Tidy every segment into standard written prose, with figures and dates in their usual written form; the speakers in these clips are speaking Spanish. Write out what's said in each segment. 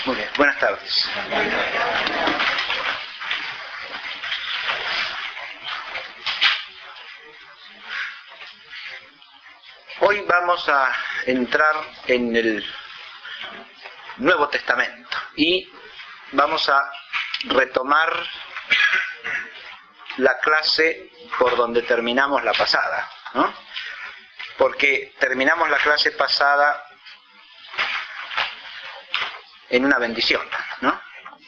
Muy bien, buenas tardes. Hoy vamos a entrar en el Nuevo Testamento y vamos a retomar la clase por donde terminamos la pasada, ¿no? Porque terminamos la clase pasada en una bendición, ¿no?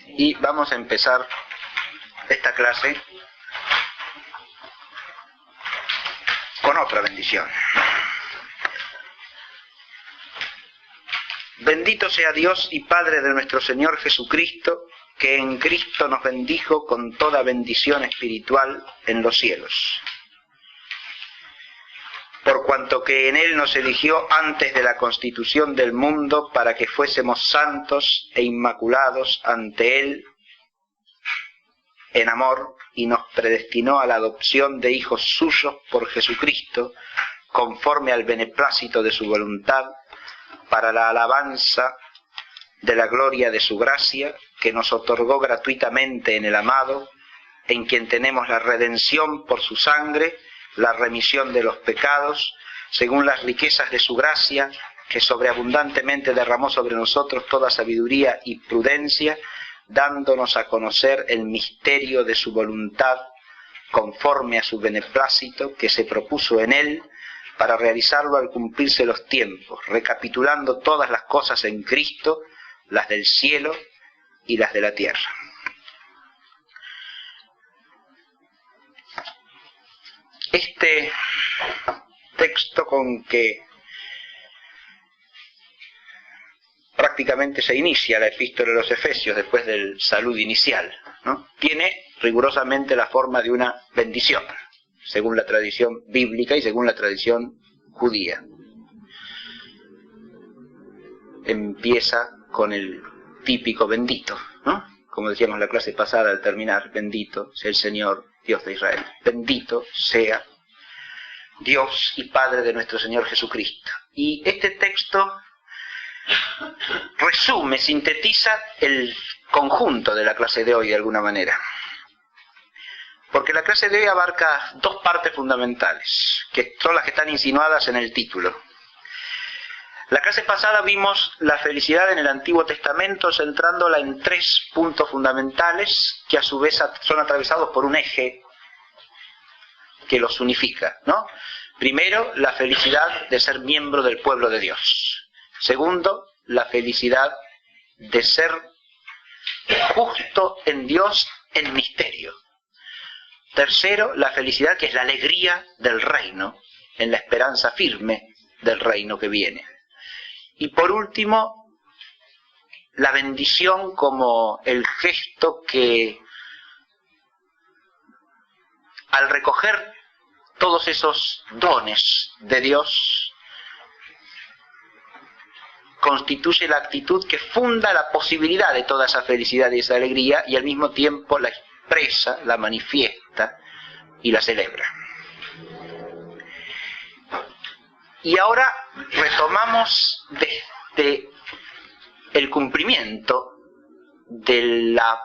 Y vamos a empezar esta clase con otra bendición. Bendito sea Dios y Padre de nuestro Señor Jesucristo, que en Cristo nos bendijo con toda bendición espiritual en los cielos. Por cuanto que en Él nos eligió antes de la constitución del mundo para que fuésemos santos e inmaculados ante Él en amor, y nos predestinó a la adopción de hijos suyos por Jesucristo, conforme al beneplácito de su voluntad, para la alabanza de la gloria de su gracia, que nos otorgó gratuitamente en el amado, en quien tenemos la redención por su sangre, la remisión de los pecados, según las riquezas de su gracia, que sobreabundantemente derramó sobre nosotros toda sabiduría y prudencia, dándonos a conocer el misterio de su voluntad, conforme a su beneplácito, que se propuso en él, para realizarlo al cumplirse los tiempos, recapitulando todas las cosas en Cristo, las del cielo y las de la tierra. Este texto con que prácticamente se inicia la epístola de los Efesios después del saludo inicial, ¿no? Tiene rigurosamente la forma de una bendición, según la tradición bíblica y según la tradición judía. Empieza con el típico bendito, ¿no? Como decíamos en la clase pasada al terminar, bendito sea el Señor, Dios de Israel. Bendito sea Dios y Padre de nuestro Señor Jesucristo. Y este texto resume, sintetiza el conjunto de la clase de hoy de alguna manera. Porque la clase de hoy abarca dos partes fundamentales, que son las que están insinuadas en el título. La clase pasada vimos la felicidad en el Antiguo Testamento, centrándola en tres puntos fundamentales que a su vez son atravesados por un eje que los unifica, ¿no? Primero, la felicidad de ser miembro del pueblo de Dios. Segundo, la felicidad de ser justo en Dios en misterio. Tercero, la felicidad que es la alegría del reino, en la esperanza firme del reino que viene. Y por último, la bendición como el gesto que, al recoger todos esos dones de Dios, constituye la actitud que funda la posibilidad de toda esa felicidad y esa alegría, y al mismo tiempo la expresa, la manifiesta y la celebra. Y ahora retomamos desde el cumplimiento de la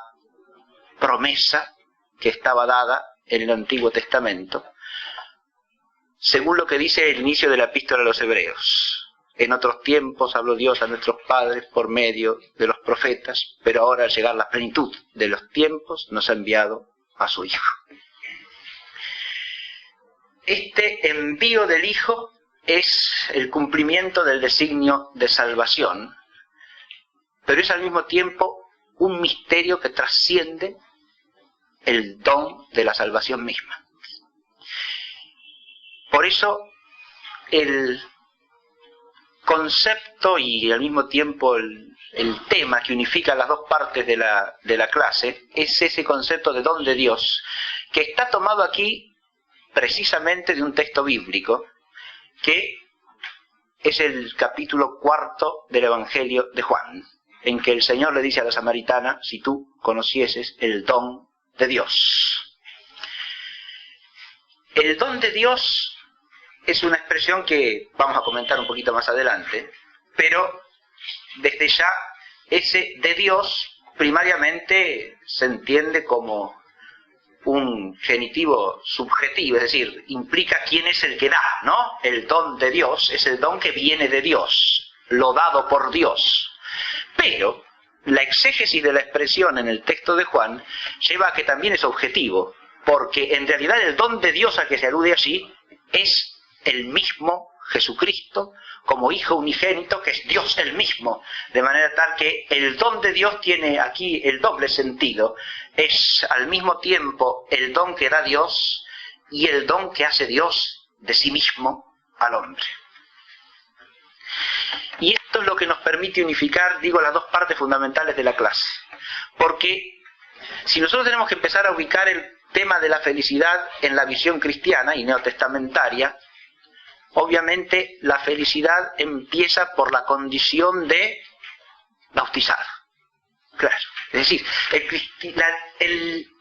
promesa que estaba dada en el Antiguo Testamento, según lo que dice el inicio de la epístola a los Hebreos. En otros tiempos habló Dios a nuestros padres por medio de los profetas, pero ahora al llegar la plenitud de los tiempos nos ha enviado a su Hijo. Este envío del Hijo es el cumplimiento del designio de salvación, pero es al mismo tiempo un misterio que trasciende el don de la salvación misma. Por eso el concepto y al mismo tiempo el tema que unifica las dos partes de la clase es ese concepto de don de Dios, que está tomado aquí precisamente de un texto bíblico, que es el capítulo 4 del Evangelio de Juan, en que el Señor le dice a la samaritana: si tú conocieses el don de Dios. El don de Dios es una expresión que vamos a comentar un poquito más adelante, pero desde ya ese de Dios primariamente se entiende como un genitivo subjetivo, es decir, implica quién es el que da, ¿no? El don de Dios es el don que viene de Dios, lo dado por Dios. Pero la exégesis de la expresión en el texto de Juan lleva a que también es objetivo, porque en realidad el don de Dios al que se alude allí es el mismo Jesucristo como Hijo unigénito, que es Dios el mismo, de manera tal que el don de Dios tiene aquí el doble sentido, es al mismo tiempo el don que da Dios y el don que hace Dios de sí mismo al hombre. Y esto es lo que nos permite unificar, digo, las dos partes fundamentales de la clase, porque si nosotros tenemos que empezar a ubicar el tema de la felicidad en la visión cristiana y neotestamentaria, obviamente la felicidad empieza por la condición de bautizado. Claro, es decir,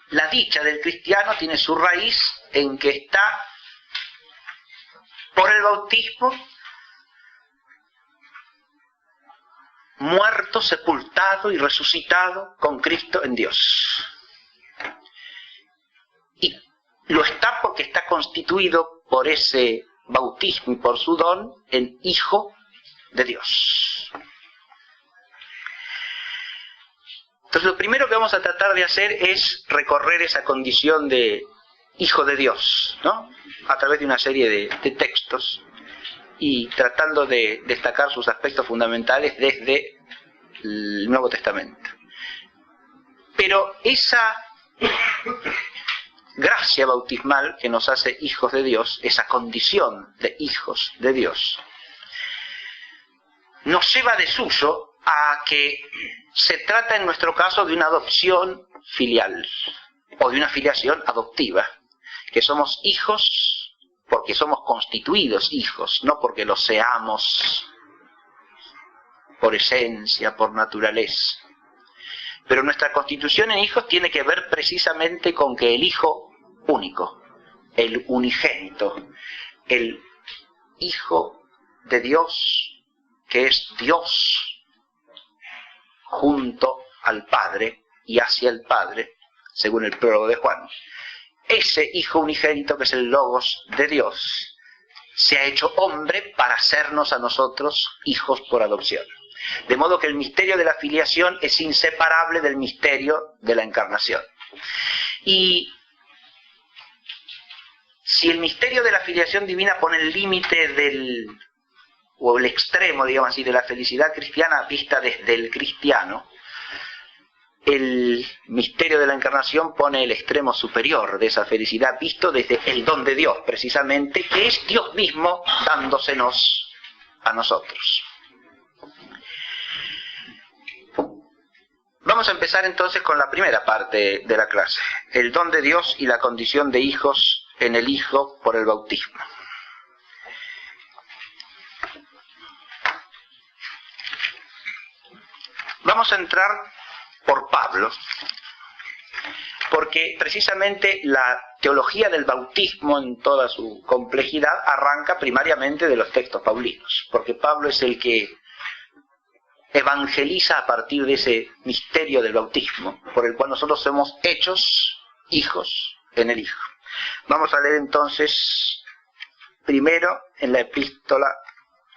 la dicha del cristiano tiene su raíz en que está por el bautismo muerto, sepultado y resucitado con Cristo en Dios. Y lo está porque está constituido por ese bautismo y por su don en Hijo de Dios. Entonces lo primero que vamos a tratar de hacer es recorrer esa condición de Hijo de Dios, ¿no? A través de una serie de textos y tratando de destacar sus aspectos fundamentales desde el Nuevo Testamento. Pero esa gracia bautismal que nos hace hijos de Dios, esa condición de hijos de Dios, nos lleva de suyo a que se trata en nuestro caso de una adopción filial o de una filiación adoptiva, que somos hijos porque somos constituidos hijos, no porque lo seamos por esencia, por naturaleza. Pero nuestra constitución en hijos tiene que ver precisamente con que el Hijo único, el unigénito, el Hijo de Dios, que es Dios junto al Padre y hacia el Padre, según el prólogo de Juan, ese Hijo unigénito que es el Logos de Dios, se ha hecho hombre para hacernos a nosotros hijos por adopción. De modo que el misterio de la filiación es inseparable del misterio de la encarnación. Y si el misterio de la filiación divina pone el límite o el extremo, digamos así, de la felicidad cristiana vista desde el cristiano, el misterio de la encarnación pone el extremo superior de esa felicidad visto desde el don de Dios, precisamente, que es Dios mismo dándosenos a nosotros. Vamos a empezar entonces con la primera parte de la clase, el don de Dios y la condición de hijos en el Hijo por el bautismo. Vamos a entrar por Pablo, porque precisamente la teología del bautismo en toda su complejidad arranca primariamente de los textos paulinos, porque Pablo es el que evangeliza a partir de ese misterio del bautismo, por el cual nosotros somos hechos hijos en el Hijo. Vamos a leer entonces primero en la epístola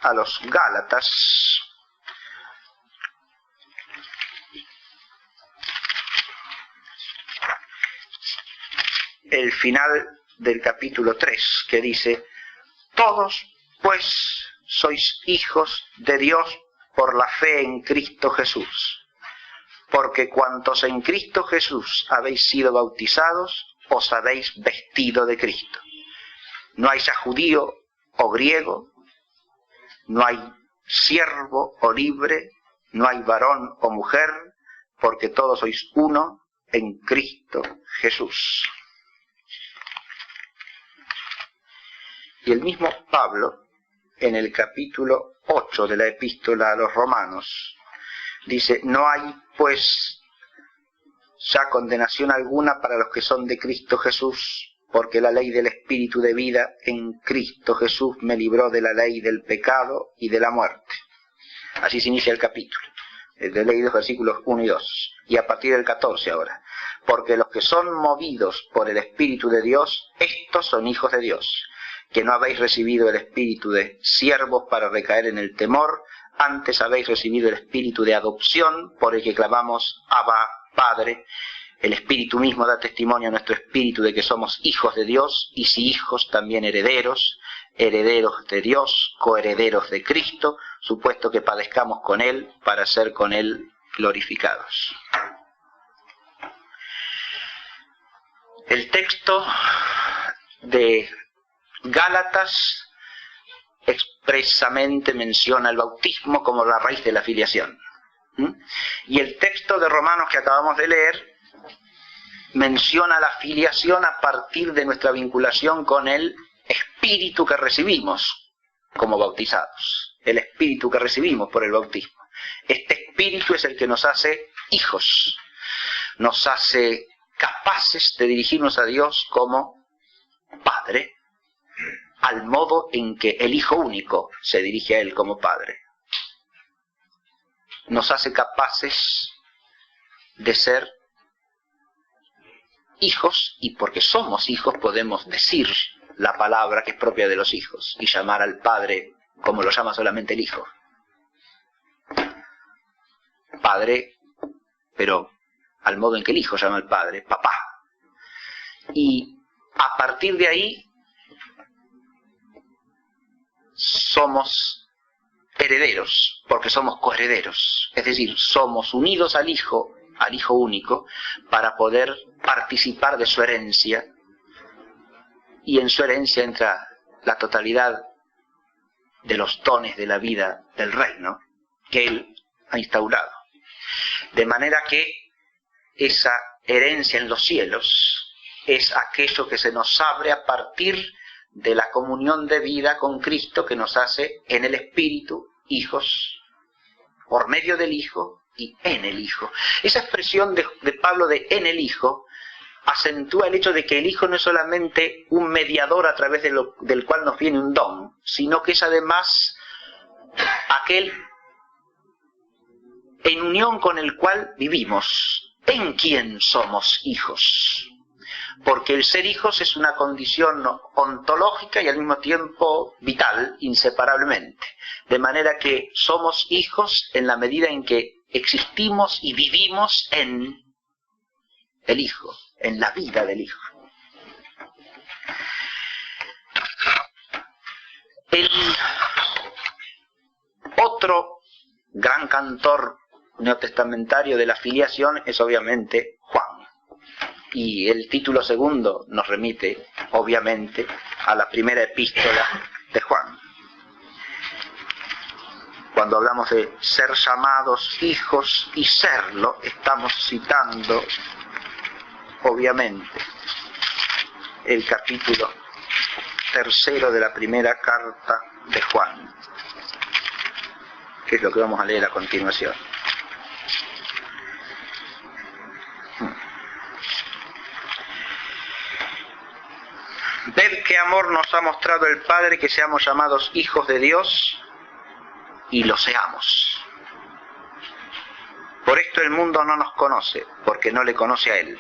a los Gálatas, el final del capítulo 3, que dice: todos pues sois hijos de Dios por la fe en Cristo Jesús, porque cuantos en Cristo Jesús habéis sido bautizados, os habéis vestido de Cristo. No hay ya judío o griego, no hay siervo o libre, no hay varón o mujer, porque todos sois uno en Cristo Jesús. Y el mismo Pablo, en el capítulo 8 de la epístola a los Romanos, dice: no hay pues ya condenación alguna para los que son de Cristo Jesús, porque la ley del Espíritu de vida en Cristo Jesús me libró de la ley del pecado y de la muerte. Así se inicia el capítulo. He leído versículos 1 y 2, y a partir del 14 ahora. Porque los que son movidos por el Espíritu de Dios, estos son hijos de Dios, que no habéis recibido el espíritu de siervos para recaer en el temor, antes habéis recibido el espíritu de adopción, por el que clamamos Abba, Padre. El Espíritu mismo da testimonio a nuestro espíritu de que somos hijos de Dios, y si hijos, también herederos, herederos de Dios, coherederos de Cristo, supuesto que padezcamos con Él, para ser con Él glorificados. El texto de Gálatas expresamente menciona el bautismo como la raíz de la filiación. Y el texto de Romanos que acabamos de leer menciona la filiación a partir de nuestra vinculación con el Espíritu que recibimos como bautizados. El Espíritu que recibimos por el bautismo. Este Espíritu es el que nos hace hijos, nos hace capaces de dirigirnos a Dios como Padre, al modo en que el Hijo único se dirige a Él como Padre. Nos hace capaces de ser hijos, y porque somos hijos podemos decir la palabra que es propia de los hijos y llamar al Padre como lo llama solamente el Hijo. Padre, pero al modo en que el Hijo llama al Padre, papá. Y a partir de ahí somos herederos, porque somos coherederos, es decir, somos unidos al Hijo único, para poder participar de su herencia, y en su herencia entra la totalidad de los dones de la vida del reino que Él ha instaurado. De manera que esa herencia en los cielos es aquello que se nos abre a partir de la comunión de vida con Cristo, que nos hace en el Espíritu hijos, por medio del Hijo y en el Hijo. Esa expresión de Pablo de en el Hijo acentúa el hecho de que el Hijo no es solamente un mediador a través del cual nos viene un don, sino que es además aquel en unión con el cual vivimos, en quien somos hijos. Porque el ser hijos es una condición ontológica y al mismo tiempo vital, inseparablemente. De manera que somos hijos en la medida en que existimos y vivimos en el Hijo, en la vida del Hijo. El otro gran cantor neotestamentario de la filiación es obviamente Juan. Y el título segundo nos remite, obviamente, a la primera epístola de Juan. Cuando hablamos de ser llamados hijos y serlo, estamos citando, obviamente, el capítulo 3 de la primera carta de Juan, que es lo que vamos a leer a continuación. Ved qué amor nos ha mostrado el Padre, que seamos llamados hijos de Dios, y lo seamos. Por esto el mundo no nos conoce, porque no le conoce a Él.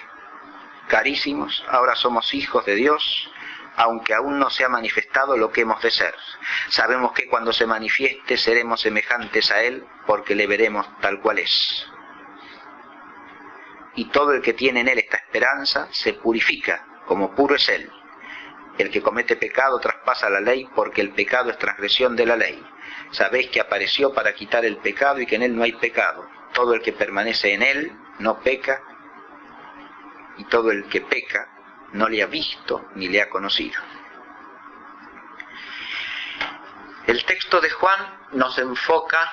Carísimos, ahora somos hijos de Dios, aunque aún no se ha manifestado lo que hemos de ser. Sabemos que cuando se manifieste seremos semejantes a Él, porque le veremos tal cual es. Y todo el que tiene en Él esta esperanza se purifica, como puro es Él. El que comete pecado traspasa la ley, porque el pecado es transgresión de la ley. Sabéis que apareció para quitar el pecado y que en Él no hay pecado. Todo el que permanece en Él no peca, y todo el que peca no le ha visto ni le ha conocido. El texto de Juan nos enfoca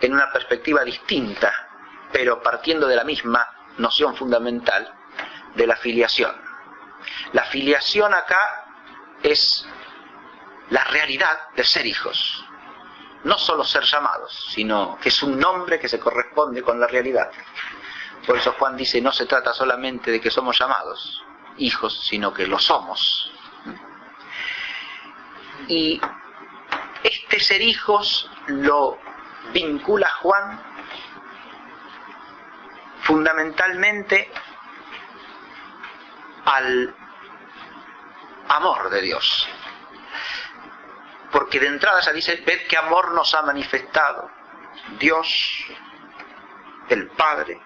en una perspectiva distinta, pero partiendo de la misma noción fundamental de la filiación. La filiación acá es la realidad de ser hijos. No solo ser llamados, sino que es un nombre que se corresponde con la realidad. Por eso Juan dice, no se trata solamente de que somos llamados hijos, sino que lo somos. Y este ser hijos lo vincula Juan fundamentalmente al amor de Dios. Porque de entrada se dice, ved qué amor nos ha manifestado Dios, el Padre,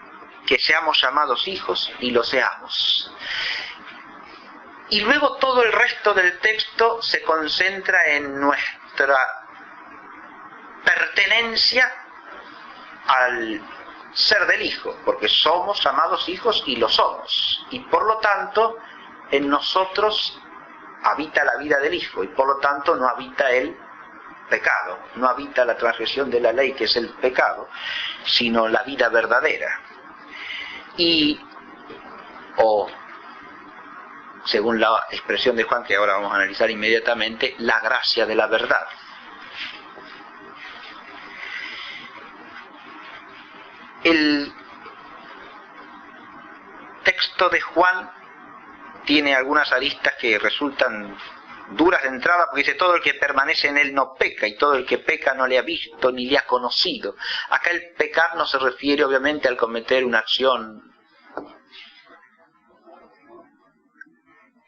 que seamos llamados hijos y lo seamos. Y luego todo el resto del texto se concentra en nuestra pertenencia al ser del Hijo, porque somos llamados hijos y lo somos. Y por lo tanto, en nosotros habita la vida del Hijo, y por lo tanto no habita el pecado, no habita la transgresión de la ley, que es el pecado, sino la vida verdadera. O, según la expresión de Juan, que ahora vamos a analizar inmediatamente, la gracia de la verdad. El texto de Juan tiene algunas aristas que resultan duras de entrada, porque dice, todo el que permanece en él no peca, y todo el que peca no le ha visto ni le ha conocido. Acá el pecar no se refiere obviamente al cometer una acción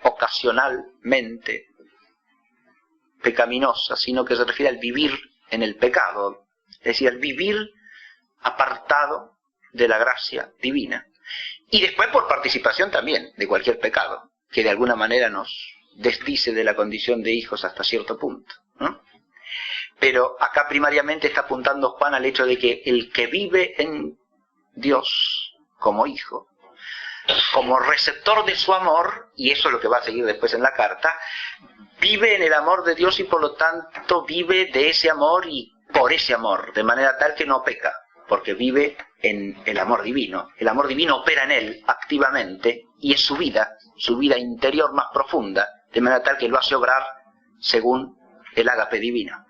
ocasionalmente pecaminosa, sino que se refiere al vivir en el pecado, es decir, al vivir apartado de la gracia divina. Y después por participación también de cualquier pecado, que de alguna manera nos desdice de la condición de hijos hasta cierto punto, ¿no? Pero acá primariamente está apuntando Juan al hecho de que el que vive en Dios como hijo, como receptor de su amor, y eso es lo que va a seguir después en la carta, vive en el amor de Dios y por lo tanto vive de ese amor y por ese amor, de manera tal que no peca, porque vive en el amor divino. El amor divino opera en él activamente y es su vida interior más profunda, de manera tal que lo hace obrar según el ágape divino.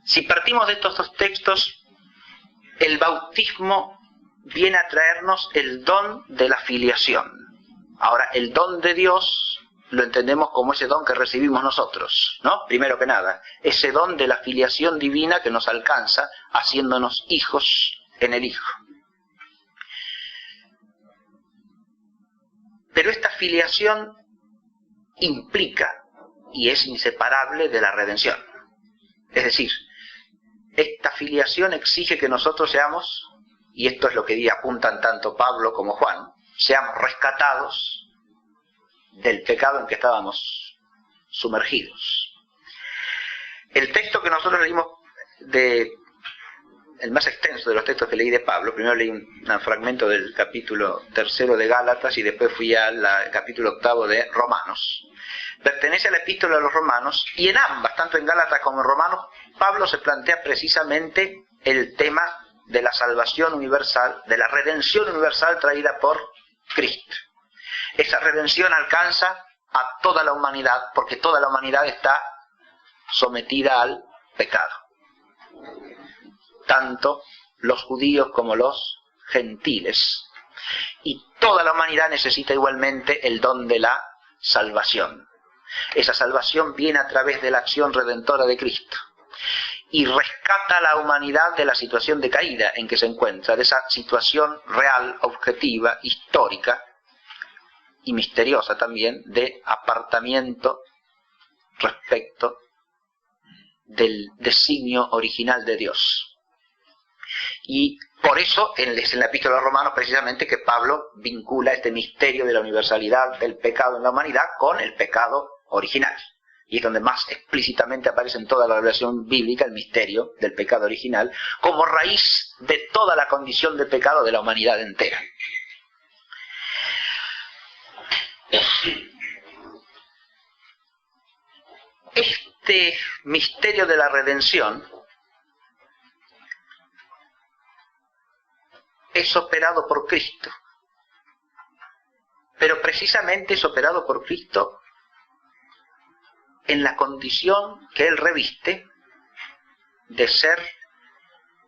Si partimos de estos dos textos, el bautismo viene a traernos el don de la filiación. Ahora, el don de Dios lo entendemos como ese don que recibimos nosotros, ¿no? Primero que nada, ese don de la filiación divina que nos alcanza haciéndonos hijos en el Hijo. Pero esta filiación implica y es inseparable de la redención. Es decir, esta filiación exige que nosotros seamos, y esto es lo que apuntan tanto Pablo como Juan, seamos rescatados del pecado en que estábamos sumergidos. El texto que nosotros leímos, el más extenso de los textos que leí de Pablo, primero leí un fragmento del capítulo 3 de Gálatas y después fui al capítulo 8 de Romanos. Pertenece a la epístola a los Romanos, y en ambas, tanto en Gálatas como en Romanos, Pablo se plantea precisamente el tema de la salvación universal, de la redención universal traída por Cristo. Esa redención alcanza a toda la humanidad, porque toda la humanidad está sometida al pecado. Tanto los judíos como los gentiles. Y toda la humanidad necesita igualmente el don de la salvación. Esa salvación viene a través de la acción redentora de Cristo. Y rescata a la humanidad de la situación de caída en que se encuentra, de esa situación real, objetiva, histórica, y misteriosa también, de apartamiento respecto del designio original de Dios. Y por eso es en la epístola a los Romanos precisamente que Pablo vincula este misterio de la universalidad del pecado en la humanidad con el pecado original. Y es donde más explícitamente aparece en toda la revelación bíblica el misterio del pecado original como raíz de toda la condición de pecado de la humanidad entera. Este misterio de la redención es operado por Cristo, pero precisamente es operado por Cristo en la condición que Él reviste de ser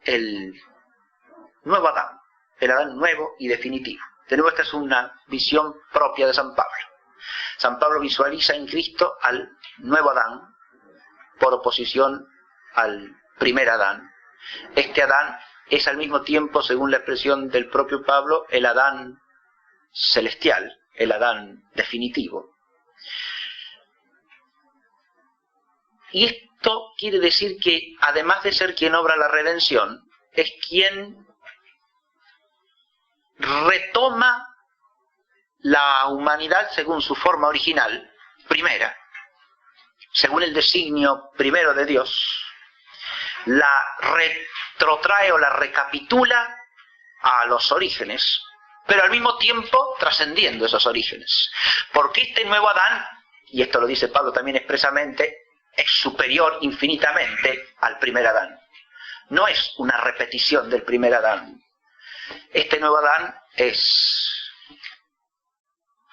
el nuevo Adán, el Adán nuevo y definitivo. De nuevo, esta es una visión propia de San Pablo. San Pablo visualiza en Cristo al nuevo Adán, por oposición al primer Adán. Este Adán es al mismo tiempo, según la expresión del propio Pablo, el Adán celestial, el Adán definitivo. Y esto quiere decir que, además de ser quien obra la redención, es quien retoma la humanidad según su forma original, primera, según el designio primero de Dios, la retrotrae o la recapitula a los orígenes, pero al mismo tiempo trascendiendo esos orígenes. Porque este nuevo Adán, y esto lo dice Pablo también expresamente, es superior infinitamente al primer Adán. No es una repetición del primer Adán. Este nuevo Adán es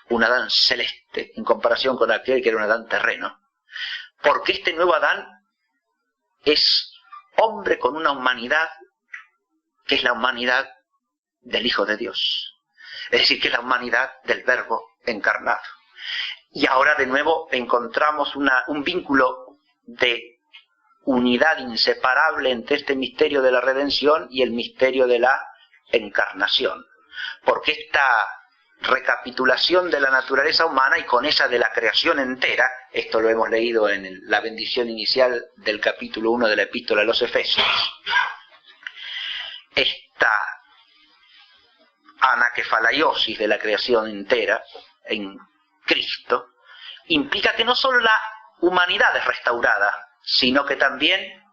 un Adán celeste en comparación con aquel que era un Adán terreno. Porque este nuevo Adán es hombre con una humanidad que es la humanidad del Hijo de Dios. Es decir, que es la humanidad del Verbo encarnado. Y ahora de nuevo encontramos un vínculo de unidad inseparable entre este misterio de la redención y el misterio de la encarnación. Porque esta recapitulación de la naturaleza humana y con esa de la creación entera, esto lo hemos leído en la bendición inicial del capítulo 1 de la Epístola a los Efesios, esta anaquefalaiosis de la creación entera en Cristo implica que no solo la humanidad es restaurada, sino que también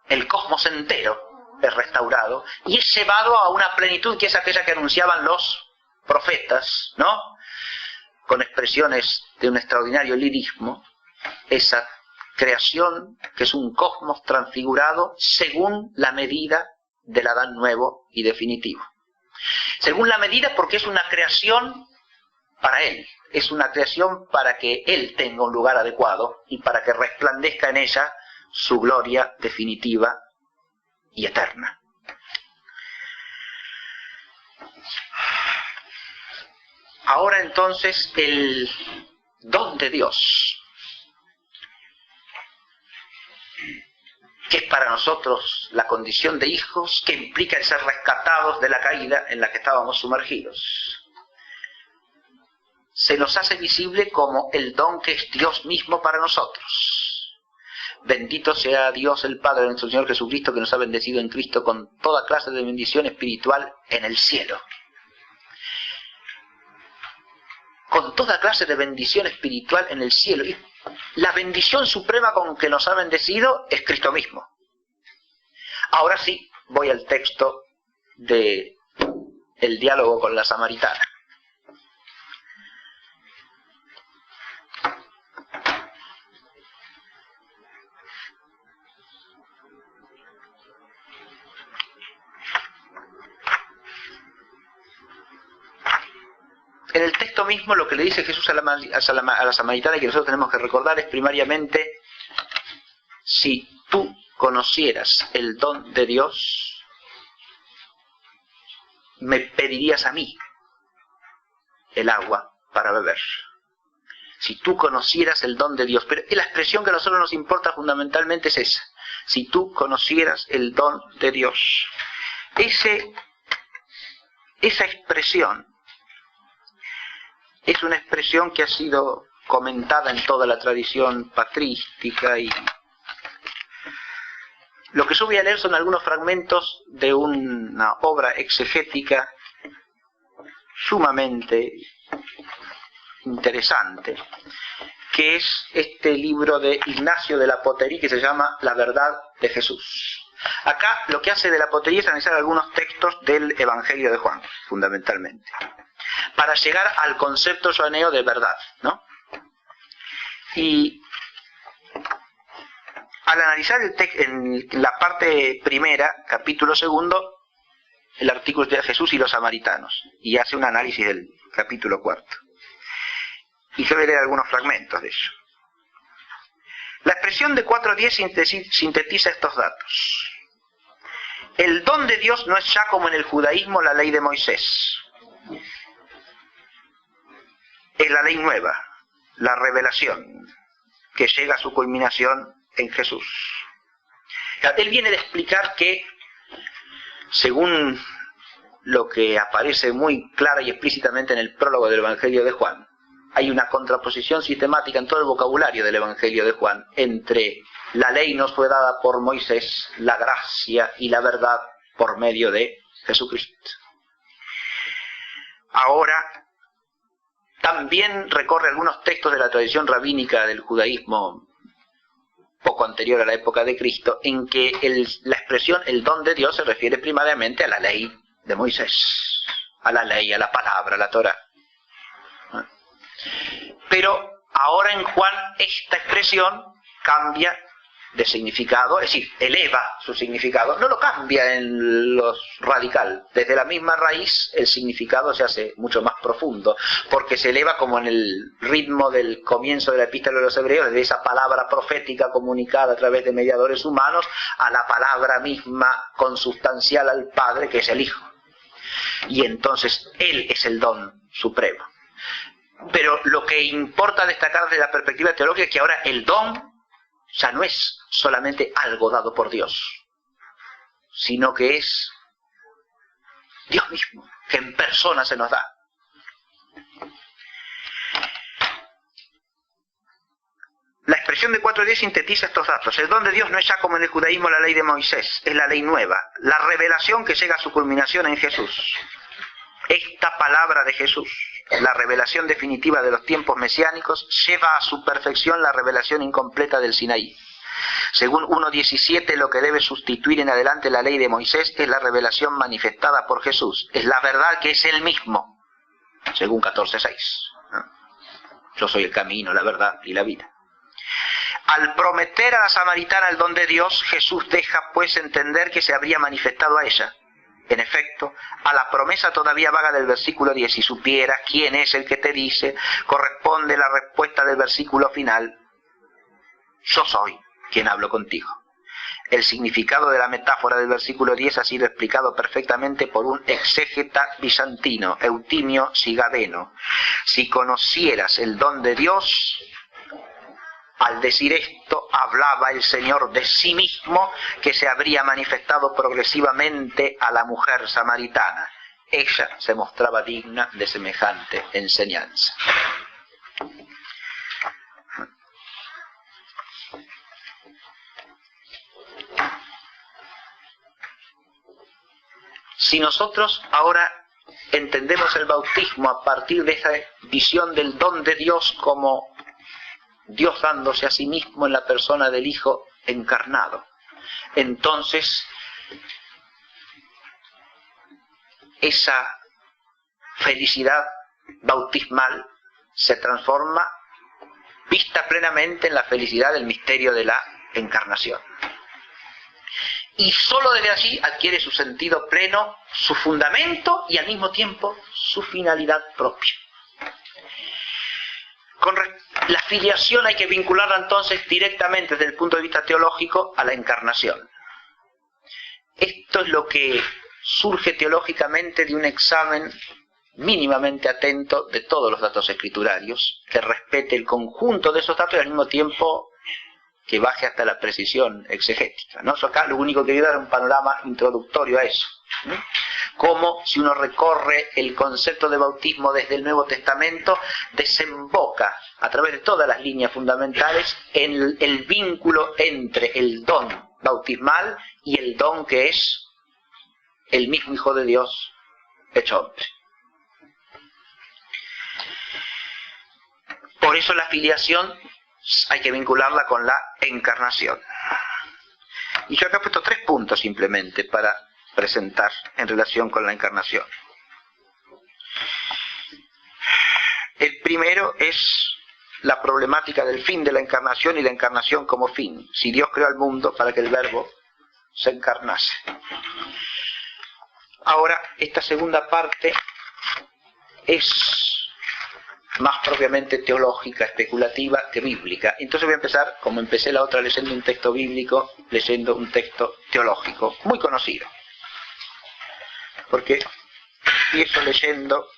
el cosmos entero es restaurado y es llevado a una plenitud que es aquella que anunciaban los profetas, ¿no? Con expresiones de un extraordinario lirismo, esa creación que es un cosmos transfigurado según la medida del Adán nuevo y definitivo. Según la medida porque es una creación para Él, es una creación para que Él tenga un lugar adecuado y para que resplandezca en ella su gloria definitiva y eterna. Ahora entonces el don de Dios, que es para nosotros la condición de hijos, que implica el ser rescatados de la caída en la que estábamos sumergidos, se nos hace visible como el don que es Dios mismo para nosotros. Bendito sea Dios el Padre de nuestro Señor Jesucristo, que nos ha bendecido en Cristo con toda clase de bendición espiritual en el cielo. Con toda clase de bendición espiritual en el cielo. Y la bendición suprema con que nos ha bendecido es Cristo mismo. Ahora sí, voy al texto del diálogo con la samaritana. En el texto mismo lo que le dice Jesús a la samaritana, que nosotros tenemos que recordar, es primariamente: si tú conocieras el don de Dios, me pedirías a mí el agua para beber. Si tú conocieras el don de Dios. Pero la expresión que a nosotros nos importa fundamentalmente es esa: si tú conocieras el don de Dios. Esa expresión es una expresión que ha sido comentada en toda la tradición patrística, y lo que yo voy a leer son algunos fragmentos de una obra exegética sumamente interesante, que es este libro de Ignacio de la Poterie que se llama La verdad de Jesús. Acá lo que hace de la Poterie es analizar algunos textos del Evangelio de Juan, fundamentalmente, para llegar al concepto joaneo de verdad, ¿no? Y al analizar en la parte primera, capítulo segundo, el artículo de Jesús y los samaritanos, y hace un análisis del capítulo cuarto. Y yo voy a leer algunos fragmentos de ello. La expresión de 4:10 sintetiza estos datos. El don de Dios no es ya como en el judaísmo la ley de Moisés. Es la ley nueva, la revelación. que llega a su culminación en Jesús. Él viene de explicar que, según lo que aparece muy clara y explícitamente en el prólogo del Evangelio de Juan, hay una contraposición sistemática en todo el vocabulario del Evangelio de Juan entre la ley nos fue dada por Moisés, la gracia y la verdad por medio de Jesucristo. Ahora, también recorre algunos textos de la tradición rabínica del judaísmo poco anterior a la época de Cristo, en que la expresión el don de Dios se refiere primariamente a la ley de Moisés, a la ley, a la palabra, a la Torá. Pero ahora en Juan esta expresión cambia de significado, es decir, eleva su significado, no lo cambia en lo radical. Desde la misma raíz el significado se hace mucho más profundo, porque se eleva como en el ritmo del comienzo de la Epístola de los Hebreos, desde esa palabra profética comunicada a través de mediadores humanos, a la palabra misma consubstancial al Padre, que es el Hijo. Y entonces Él es el don supremo. Pero lo que importa destacar desde la perspectiva teológica es que ahora el don ya no es solamente algo dado por Dios, sino que es Dios mismo, que en persona se nos da. La expresión de 4:10 sintetiza estos datos. El don de Dios no es ya como en el judaísmo la ley de Moisés, es la ley nueva, la revelación que llega a su culminación en Jesús. Esta palabra de Jesús, la revelación definitiva de los tiempos mesiánicos, lleva a su perfección la revelación incompleta del Sinaí. Según 1.17, lo que debe sustituir en adelante la ley de Moisés es la revelación manifestada por Jesús. Es la verdad que es Él mismo, según 14.6. Yo soy el camino, la verdad y la vida. Al prometer a la samaritana el don de Dios, Jesús deja pues entender que se habría manifestado a ella. En efecto, a la promesa todavía vaga del versículo 10, si supieras quién es el que te dice, corresponde la respuesta del versículo final, yo soy quien hablo contigo. El significado de la metáfora del versículo 10 ha sido explicado perfectamente por un exégeta bizantino, Eutimio Sigaveno. Si conocieras el don de Dios, al decir esto, hablaba el Señor de sí mismo, que se habría manifestado progresivamente a la mujer samaritana. Ella se mostraba digna de semejante enseñanza. Si nosotros ahora entendemos el bautismo a partir de esa visión del don de Dios como Dios dándose a sí mismo en la persona del Hijo encarnado, entonces esa felicidad bautismal se transforma, vista plenamente, en la felicidad del misterio de la encarnación. Y sólo desde allí adquiere su sentido pleno, su fundamento y al mismo tiempo su finalidad propia. La filiación hay que vincularla entonces directamente desde el punto de vista teológico a la encarnación. Esto es lo que surge teológicamente de un examen mínimamente atento de todos los datos escriturarios, que respete el conjunto de esos datos y al mismo tiempo que baje hasta la precisión exegética, ¿no? Yo acá lo único que quiero dar es un panorama introductorio a eso, ¿no? Como si uno recorre el concepto de bautismo desde el Nuevo Testamento, desemboca a través de todas las líneas fundamentales en el vínculo entre el don bautismal y el don que es el mismo Hijo de Dios hecho hombre. Por eso la filiación hay que vincularla con la encarnación. Y yo acá he puesto 3 puntos simplemente para presentar en relación con la encarnación. El primero es la problemática del fin de la encarnación y la encarnación como fin. Si Dios creó al mundo para que el Verbo se encarnase. Ahora, esta segunda parte es más propiamente teológica, especulativa que bíblica. Entonces voy a empezar, como empecé la otra leyendo un texto bíblico, leyendo un texto teológico, muy conocido. Porque empiezo leyendo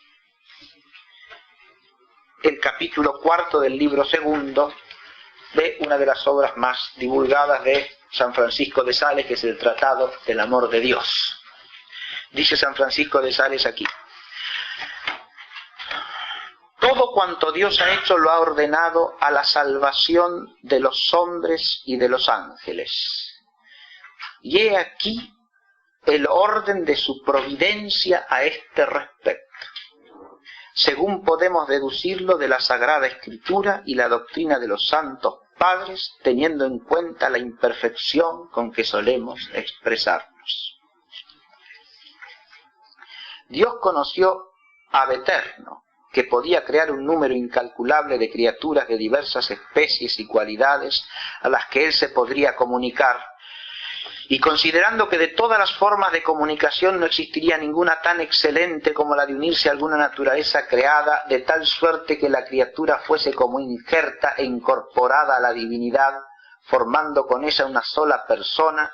el capítulo 4 del libro 2 de una de las obras más divulgadas de San Francisco de Sales, que es el Tratado del Amor de Dios. Dice San Francisco de Sales aquí: todo cuanto Dios ha hecho lo ha ordenado a la salvación de los hombres y de los ángeles. Y he aquí el orden de su providencia a este respecto, según podemos deducirlo de la Sagrada Escritura y la doctrina de los santos padres, teniendo en cuenta la imperfección con que solemos expresarnos. Dios conoció Ab Eterno, que podía crear un número incalculable de criaturas de diversas especies y cualidades a las que él se podría comunicar, y considerando que de todas las formas de comunicación no existiría ninguna tan excelente como la de unirse a alguna naturaleza creada, de tal suerte que la criatura fuese como injerta e incorporada a la divinidad, formando con ella una sola persona,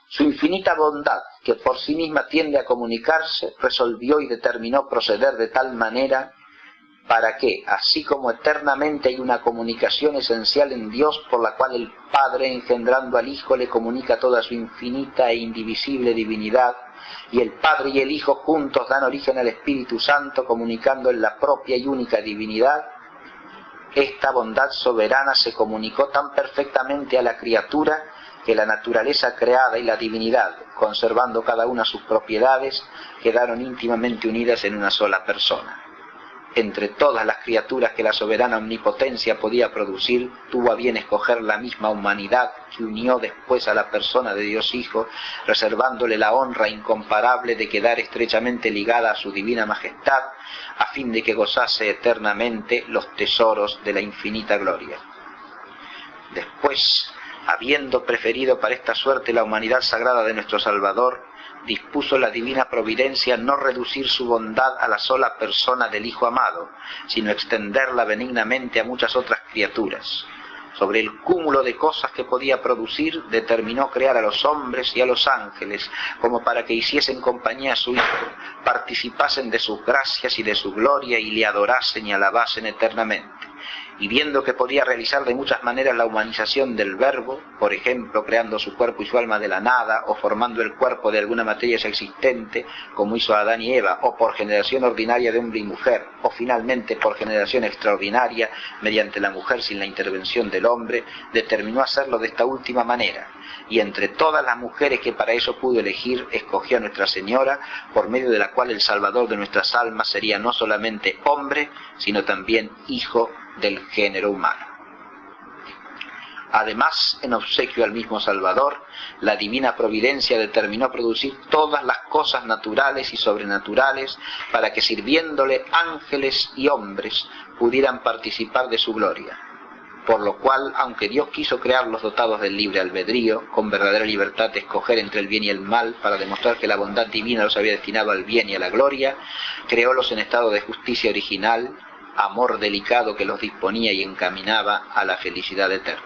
su infinita bondad, que por sí misma tiende a comunicarse, resolvió y determinó proceder de tal manera para que, así como eternamente hay una comunicación esencial en Dios por la cual el Padre, engendrando al Hijo, le comunica toda su infinita e indivisible divinidad, y el Padre y el Hijo juntos dan origen al Espíritu Santo, comunicando en la propia y única divinidad, esta bondad soberana se comunicó tan perfectamente a la criatura que la naturaleza creada y la divinidad, conservando cada una sus propiedades, quedaron íntimamente unidas en una sola persona. Entre todas las criaturas que la soberana omnipotencia podía producir, tuvo a bien escoger la misma humanidad que unió después a la persona de Dios Hijo, reservándole la honra incomparable de quedar estrechamente ligada a su divina majestad, a fin de que gozase eternamente los tesoros de la infinita gloria. Después, habiendo preferido para esta suerte la humanidad sagrada de nuestro Salvador, dispuso la divina providencia no reducir su bondad a la sola persona del Hijo amado, sino extenderla benignamente a muchas otras criaturas. Sobre el cúmulo de cosas que podía producir, determinó crear a los hombres y a los ángeles, como para que hiciesen compañía a su Hijo, participasen de sus gracias y de su gloria, y le adorasen y alabasen eternamente. Y viendo que podía realizar de muchas maneras la humanización del Verbo, por ejemplo, creando su cuerpo y su alma de la nada, o formando el cuerpo de alguna materia ya existente, como hizo Adán y Eva, o por generación ordinaria de hombre y mujer, o finalmente por generación extraordinaria, mediante la mujer sin la intervención del hombre, determinó hacerlo de esta última manera. Y entre todas las mujeres que para eso pudo elegir, escogió a Nuestra Señora, por medio de la cual el Salvador de nuestras almas sería no solamente hombre, sino también hijo del género humano. Además, en obsequio al mismo Salvador, la divina providencia determinó producir todas las cosas naturales y sobrenaturales para que, sirviéndole ángeles y hombres, pudieran participar de su gloria. Por lo cual, aunque Dios quiso crearlos dotados del libre albedrío, con verdadera libertad de escoger entre el bien y el mal, para demostrar que la bondad divina los había destinado al bien y a la gloria, creólos en estado de justicia original, amor delicado que los disponía y encaminaba a la felicidad eterna.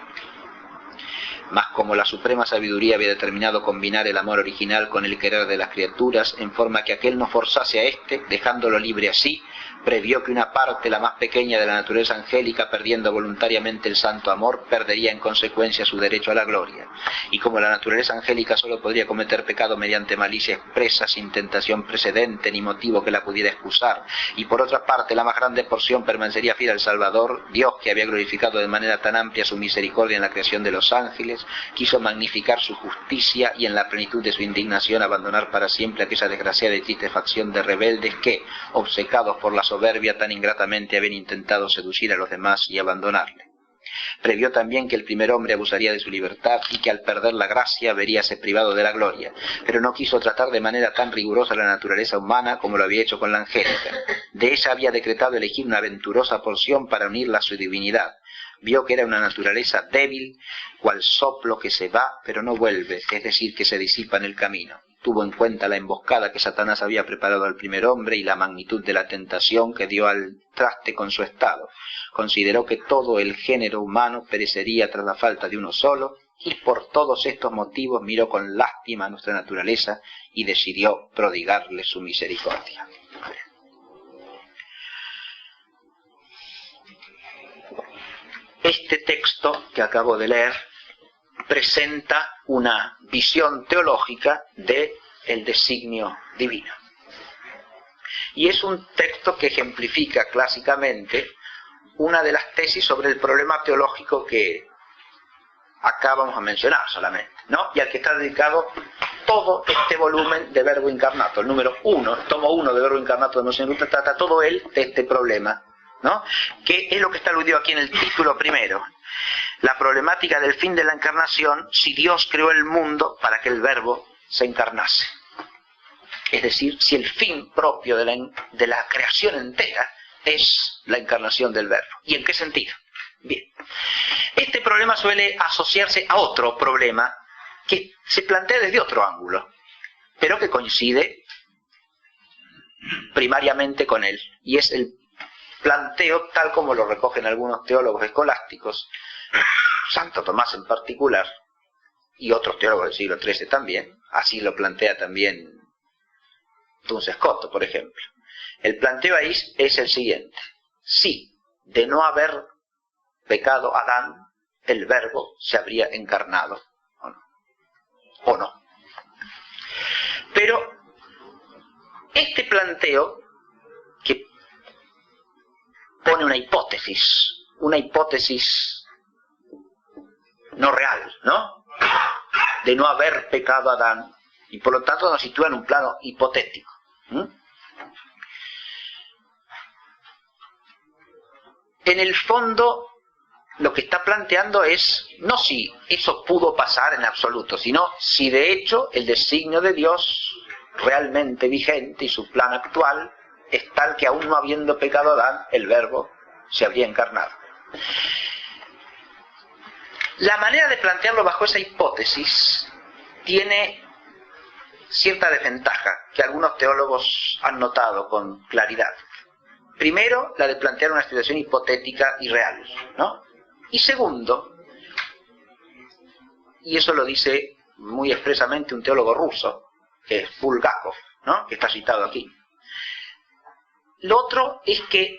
Mas como la suprema sabiduría había determinado combinar el amor original con el querer de las criaturas, en forma que aquel no forzase a éste, dejándolo libre así, previó que una parte, la más pequeña de la naturaleza angélica, perdiendo voluntariamente el santo amor, perdería en consecuencia su derecho a la gloria. Y como la naturaleza angélica solo podría cometer pecado mediante malicia expresa, sin tentación precedente ni motivo que la pudiera excusar, y por otra parte la más grande porción permanecería fiel al Salvador, Dios, que había glorificado de manera tan amplia su misericordia en la creación de los ángeles, quiso magnificar su justicia y en la plenitud de su indignación abandonar para siempre aquella desgraciada y triste facción de rebeldes que, obcecados por la soberbia, tan ingratamente habían intentado seducir a los demás y abandonarle. Previó también que el primer hombre abusaría de su libertad y que al perder la gracia veríase privado de la gloria, pero no quiso tratar de manera tan rigurosa la naturaleza humana como lo había hecho con la angélica. De ella había decretado elegir una venturosa porción para unirla a su divinidad. Vio que era una naturaleza débil, cual soplo que se va pero no vuelve, es decir, que se disipa en el camino. Tuvo en cuenta la emboscada que Satanás había preparado al primer hombre y la magnitud de la tentación que dio al traste con su estado. Consideró que todo el género humano perecería tras la falta de uno solo, y por todos estos motivos miró con lástima a nuestra naturaleza y decidió prodigarle su misericordia. este texto que acabo de leer presenta una visión teológica del designio divino. Y es un texto que ejemplifica clásicamente una de las tesis sobre el problema teológico que acá vamos a mencionar solamente, ¿no? Y al que está dedicado todo este volumen de Verbo Incarnato, el número 1, el tomo 1 de Verbo Incarnato de Monseñor Lutero, trata todo él de este problema, ¿no? Que es lo que está aludido aquí en el título primero. La problemática del fin de la encarnación, si Dios creó el mundo para que el Verbo se encarnase. Es decir, si el fin propio de la creación entera es la encarnación del Verbo. ¿Y en qué sentido? Bien. Este problema suele asociarse a otro problema que se plantea desde otro ángulo, pero que coincide primariamente con él. Y es el planteo, tal como lo recogen algunos teólogos escolásticos, Santo Tomás en particular, y otros teólogos del siglo XIII también, así lo plantea también Duns Scotus, por ejemplo. El planteo ahí es el siguiente: si de no haber pecado Adán, el Verbo se habría encarnado, ¿o no? Pero este planteo, que pone una hipótesis no real, ¿no? De no haber pecado Adán, y por lo tanto nos sitúa en un plano hipotético. En el fondo, lo que está planteando es no si eso pudo pasar en absoluto, sino si de hecho el designio de Dios realmente vigente y su plan actual es tal que aún no habiendo pecado Adán, el Verbo se habría encarnado. La manera de plantearlo bajo esa hipótesis tiene cierta desventaja que algunos teólogos han notado con claridad. Primero, la de plantear una situación hipotética y real, ¿no? Y segundo, y eso lo dice muy expresamente un teólogo ruso, que es Bulgakov, ¿no? Que está citado aquí. Lo otro es que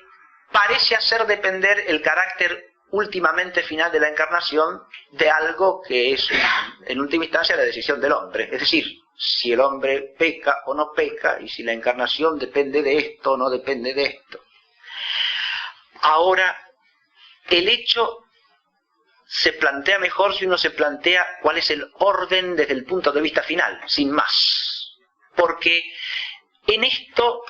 parece hacer depender el carácter últimamente final de la encarnación de algo que es, en última instancia, la decisión del hombre. Es decir, si el hombre peca o no peca, y si la encarnación depende de esto o no depende de esto. Ahora, el hecho se plantea mejor si uno se plantea cuál es el orden desde el punto de vista final, sin más. Porque en esto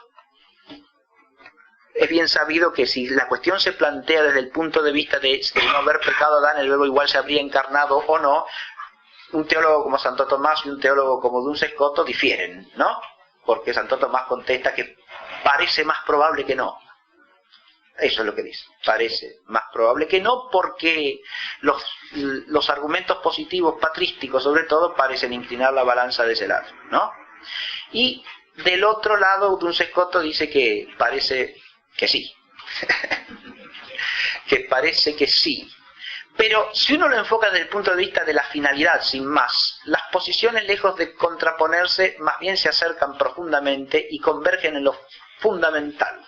es bien sabido que si la cuestión se plantea desde el punto de vista de no haber pecado Adán, el Verbo igual se habría encarnado o no, un teólogo como Santo Tomás y un teólogo como Duns Scotus difieren, ¿no? Porque Santo Tomás contesta que parece más probable que no. Eso es lo que dice. Parece más probable que no, porque los argumentos positivos patrísticos, sobre todo, parecen inclinar la balanza de ese lado, ¿no? Y del otro lado, Duns Scotus dice que parece que sí. Que parece que sí. Pero si uno lo enfoca desde el punto de vista de la finalidad, sin más, las posiciones, lejos de contraponerse, más bien se acercan profundamente y convergen en lo fundamental.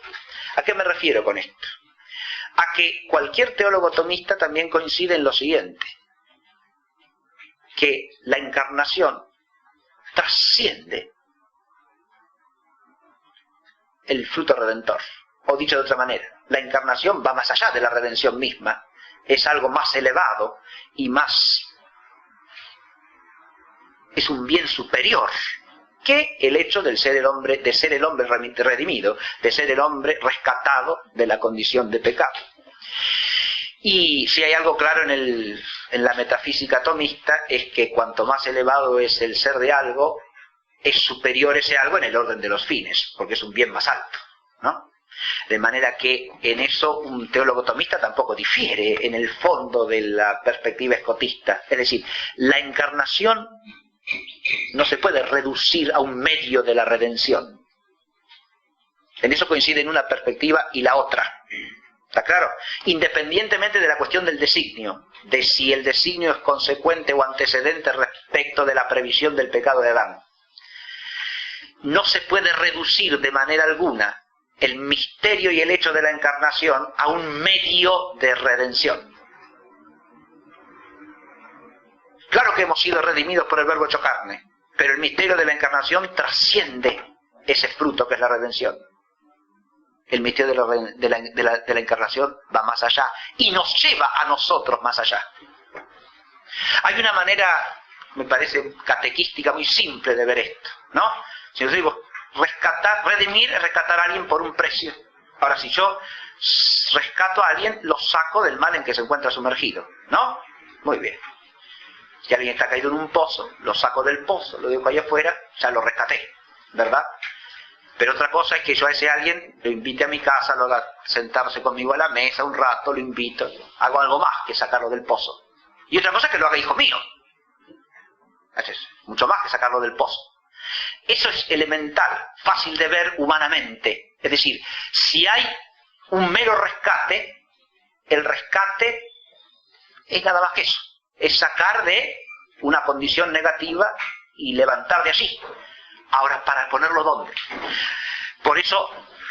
¿A qué me refiero con esto? A que cualquier teólogo tomista también coincide en lo siguiente: que la encarnación trasciende el fruto redentor. O dicho de otra manera, la encarnación va más allá de la redención misma. Es algo más elevado y más... es un bien superior que el hecho de ser el hombre redimido, de ser el hombre rescatado de la condición de pecado. Y si hay algo claro en la metafísica tomista, es que cuanto más elevado es el ser de algo, es superior ese algo en el orden de los fines, porque es un bien más alto, ¿no? De manera que en eso un teólogo tomista tampoco difiere en el fondo de la perspectiva escotista. Es decir, la encarnación no se puede reducir a un medio de la redención. En eso coinciden una perspectiva y la otra. ¿Está claro? Independientemente de la cuestión del designio, de si el designio es consecuente o antecedente respecto de la previsión del pecado de Adán. No se puede reducir de manera alguna el misterio y el hecho de la encarnación a un medio de redención. Claro que hemos sido redimidos por el verbo hecho carne, pero el misterio de la encarnación trasciende ese fruto que es la redención. El misterio de la encarnación va más allá y nos lleva a nosotros más allá. Hay una manera, me parece catequística, muy simple de ver esto, ¿no? Si yo digo, redimir es rescatar a alguien por un precio. Ahora, si yo rescato a alguien, lo saco del mal en que se encuentra sumergido, ¿no? Muy bien. Si alguien está caído en un pozo, lo saco del pozo, lo dejo ahí afuera, ya lo rescaté, ¿verdad? Pero otra cosa es que yo a ese alguien lo invite a mi casa, lo haga sentarse conmigo a la mesa un rato, lo invito, hago algo más que sacarlo del pozo. Y otra cosa es que lo haga hijo mío. Es mucho más que sacarlo del pozo. Eso es elemental, fácil de ver humanamente. Es decir, si hay un mero rescate, el rescate es nada más que eso. Es sacar de una condición negativa y levantar de allí. Ahora, ¿para ponerlo dónde? Por eso,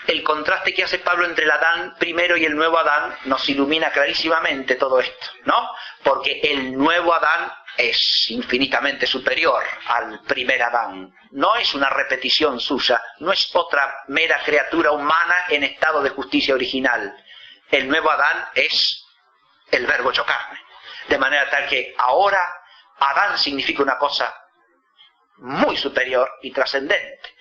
el contraste que hace Pablo entre el Adán primero y el nuevo Adán nos ilumina clarísimamente todo esto, ¿no? Porque el nuevo Adán es infinitamente superior al primer Adán. No es una repetición suya, no es otra mera criatura humana en estado de justicia original. El nuevo Adán es el verbo hecho carne. De manera tal que ahora Adán significa una cosa muy superior y trascendente.